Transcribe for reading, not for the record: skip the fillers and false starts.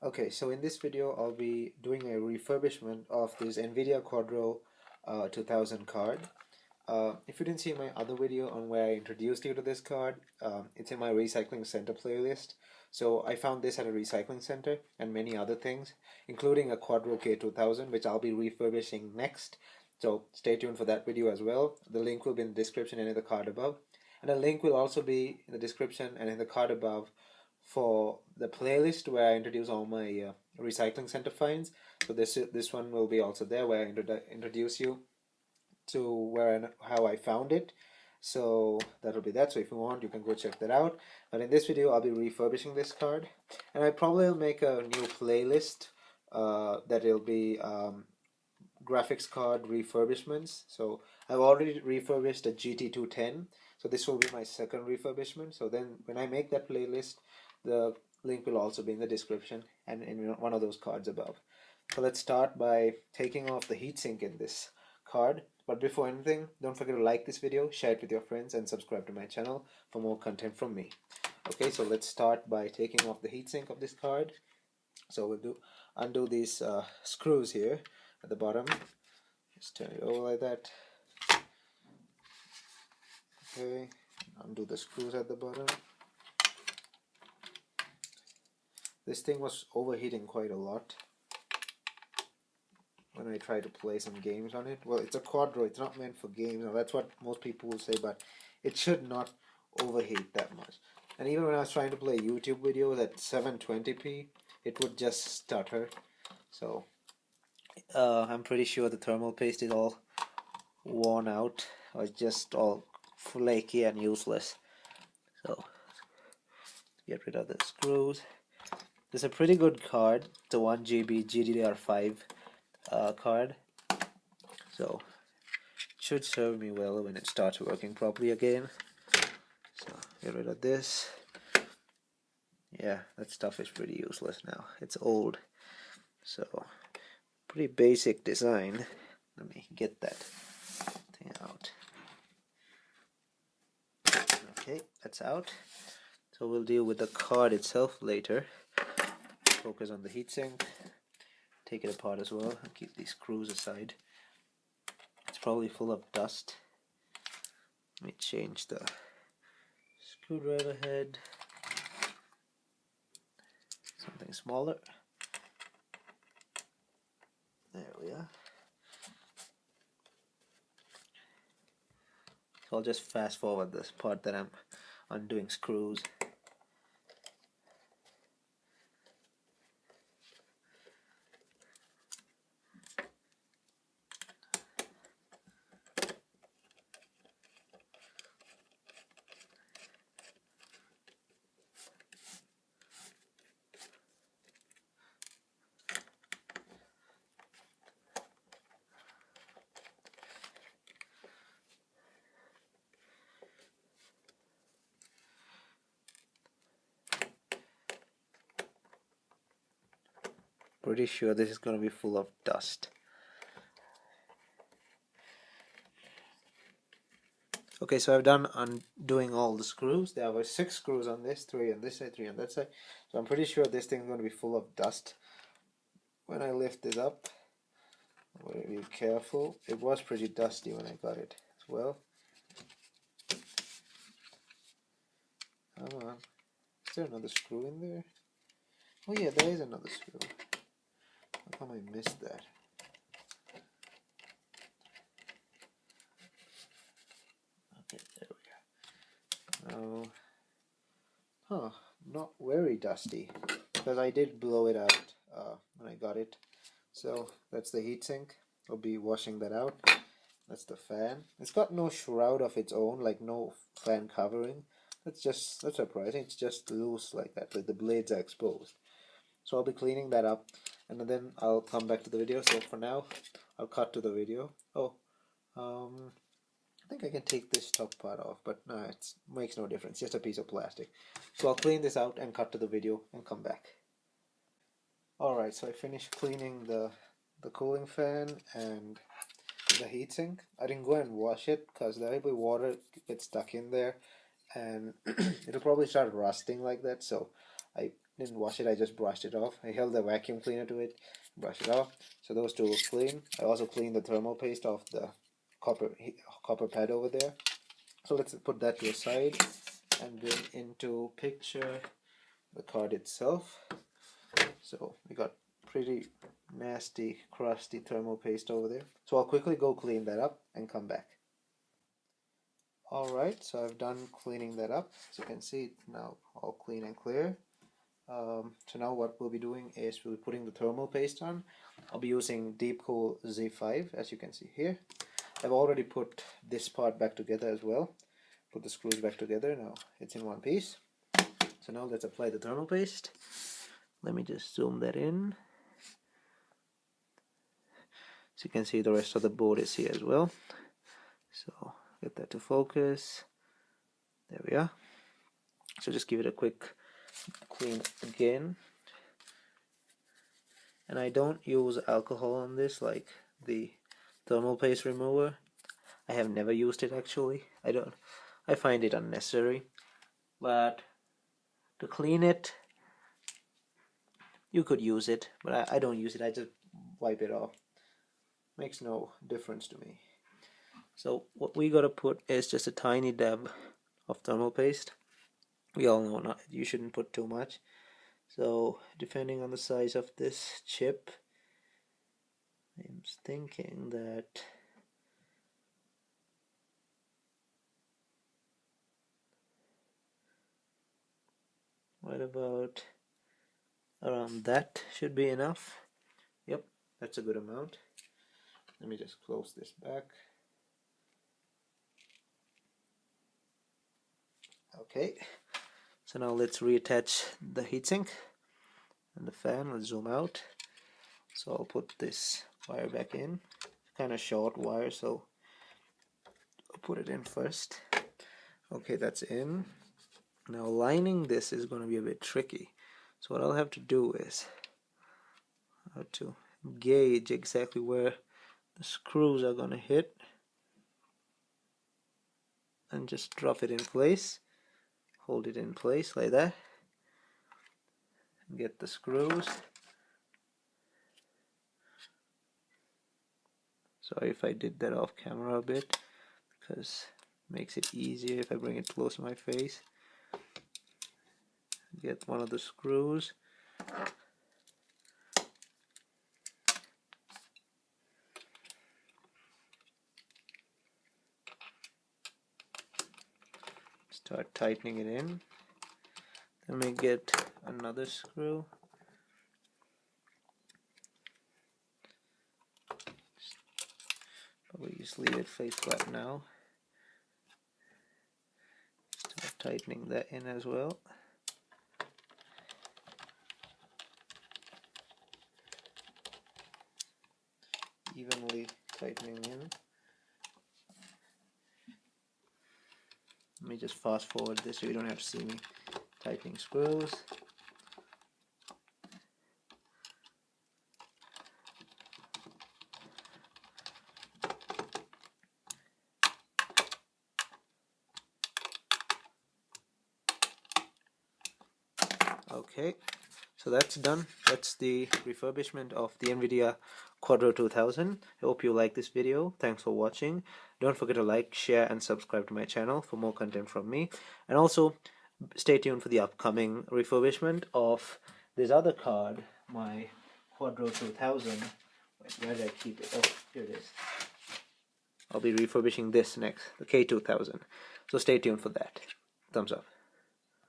Okay, so in this video I'll be doing a refurbishment of this Nvidia Quadro 2000 card. If you didn't see my other video on where I introduced you to this card, it's in my recycling center playlist. So I found this at a recycling center and many other things, including a Quadro K2000, which I'll be refurbishing next. So stay tuned for that video as well. The link will be in the description and in the card above. And a link will also be in the description and in the card above for the playlist where I introduce all my recycling center finds. So this one will be also there where I introduce you to where and how I found it. So that'll be that. So if you want, you can go check that out. But in this video, I'll be refurbishing this card, and I probably will make a new playlist that will be graphics card refurbishments. So I've already refurbished a GT210, so this will be my second refurbishment. So then when I make that playlist, the link will also be in the description and in one of those cards above. So let's start by taking off the heatsink in this card. But before anything, don't forget to like this video, share it with your friends, and subscribe to my channel for more content from me. Okay, so let's start by taking off the heatsink of this card. So we'll undo these screws here at the bottom. Just turn it over like that. Okay, undo the screws at the bottom. This thing was overheating quite a lot when I tried to play some games on it. Well, it's a Quadro, it's not meant for games. Now, that's what most people will say, but it should not overheat that much. And even when I was trying to play YouTube videos at 720p, it would just stutter. So I'm pretty sure the thermal paste is all worn out, or it's just all flaky and useless. So get rid of the screws. This is a pretty good card. It's a 1GB GDDR5 card, so it should serve me well when it starts working properly again. So get rid of this. Yeah, that stuff is pretty useless now. It's old. So pretty basic design. Let me get that thing out. Okay, that's out. So we'll deal with the card itself later. Focus on the heatsink. Take it apart as well and keep these screws aside. It's probably full of dust. Let me change the screwdriver head. Something smaller. There we are. So I'll just fast forward this part that I'm undoing screws. Pretty sure this is going to be full of dust. Okay, so I've done undoing all the screws. There were 6 screws on this, 3 on this side, 3 on that side. So I'm pretty sure this thing's going to be full of dust. When I lift it up, I'm going to be careful. It was pretty dusty when I got it as well. Come on. Is there another screw in there? Oh yeah, there is another screw. How come I missed that? Okay, there we go. Huh, not very dusty, because I did blow it out when I got it. So that's the heatsink. I'll be washing that out. That's the fan. It's got no shroud of its own, like no fan covering. That's surprising. It's just loose like that, like the blades are exposed. So I'll be cleaning that up, and then I'll come back to the video. So for now, I'll cut to the video. I think I can take this top part off, but no, it makes no difference. Just a piece of plastic. So I'll clean this out and cut to the video and come back. Alright, so I finished cleaning the cooling fan and the heatsink. I didn't go and wash it because there will be water gets stuck in there and it'll probably start rusting like that. So I didn't wash it, I just brushed it off. I held the vacuum cleaner to it, brushed it off. So those two were clean. I also cleaned the thermal paste off the copper pad over there. So let's put that to a side and bring into picture the card itself. So we got pretty nasty, crusty thermal paste over there. So I'll quickly go clean that up and come back. Alright, so I've done cleaning that up. As you can see, it's now all clean and clear. So now what we'll be doing is we'll be putting the thermal paste on. I'll be using Deep Cool Z5, as you can see here. I've already put this part back together as well. Put the screws back together. Now it's in one piece. So now let's apply the thermal paste. Let me just zoom that in. So you can see the rest of the board is here as well. So get that to focus. There we are. So just give it a quick clean again. And I don't use alcohol on this like the thermal paste remover. I have never used it actually. I find it unnecessary. But to clean it, you could use it, but I don't use it. I just wipe it off. Makes no difference to me. So what we gotta put is just a tiny dab of thermal paste. We all know you shouldn't put too much. So depending on the size of this chip, I'm thinking that what about around that should be enough. Yep, that's a good amount. Let me just close this back. Okay, so now let's reattach the heatsink and the fan. Let's zoom out. So I'll put this wire back in. Kind of short wire, so I'll put it in first. Okay, that's in. Now lining this is going to be a bit tricky. So what I'll have to do is I have to gauge exactly where the screws are going to hit and just drop it in place. Hold it in place like that. Get the screws. Sorry if I did that off camera a bit, because it makes it easier if I bring it close to my face. Get one of the screws. Start tightening it in. Then we get another screw. Probably just leave it face flat now. Start tightening that in as well. Evenly tightening in. Let me just fast forward this so you don't have to see me tightening screws. Okay, so that's done. That's the refurbishment of the Nvidia Quadro 2000. I hope you like this video. Thanks for watching. Don't forget to like, share and subscribe to my channel for more content from me. And also stay tuned for the upcoming refurbishment of this other card, my Quadro 2000. Wait, where did I keep it? Oh, here it is. I'll be refurbishing this next, the K2000. So stay tuned for that. Thumbs up.